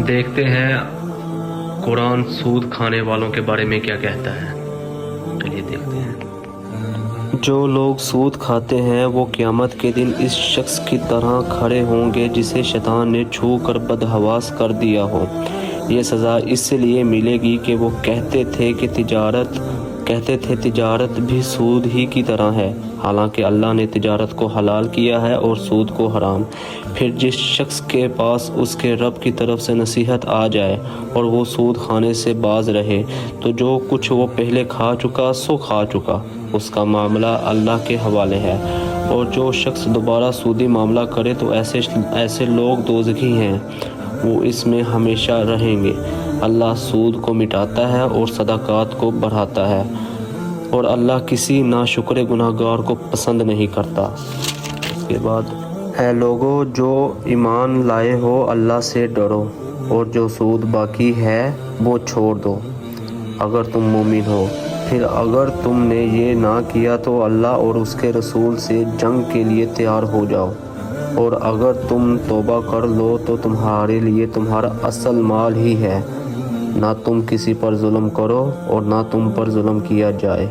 دیکھتے ہیں قرآن سود کھانے والوں کے بارے میں کیا کہتا ہے۔ چلیے دیکھتے ہیں۔ جو لوگ سود کھاتے ہیں وہ قیامت کے دن اس شخص کی طرح کھڑے ہوں گے جسے شیطان نے چھو کر بدحواس کر دیا ہو۔ یہ سزا اس لیے ملے گی کہ وہ کہتے تھے تجارت بھی سود ہی کی طرح ہے، حالانکہ اللہ نے تجارت کو حلال کیا ہے اور سود کو حرام۔ پھر جس شخص کے پاس اس کے رب کی طرف سے نصیحت آ جائے اور وہ سود کھانے سے باز رہے تو جو کچھ وہ پہلے کھا چکا سو کھا چکا، اس کا معاملہ اللہ کے حوالے ہے۔ اور جو شخص دوبارہ سودی معاملہ کرے تو ایسے لوگ دوزخی ہیں، وہ اس میں ہمیشہ رہیں گے۔ اللہ سود کو مٹاتا ہے اور صدقات کو بڑھاتا ہے، اور اللہ کسی ناشکر گناہگار کو پسند نہیں کرتا۔ اس کے بعد اے لوگو جو ایمان لائے ہو اللہ سے ڈرو اور جو سود باقی ہے وہ چھوڑ دو اگر تم مومن ہو۔ پھر اگر تم نے یہ نہ کیا تو اللہ اور اس کے رسول سے جنگ کے لیے تیار ہو جاؤ، اور اگر تم توبہ کر لو تو تمہارے لیے تمہارا اصل مال ہی ہے، نہ تم کسی پر ظلم کرو اور نہ تم پر ظلم کیا جائے۔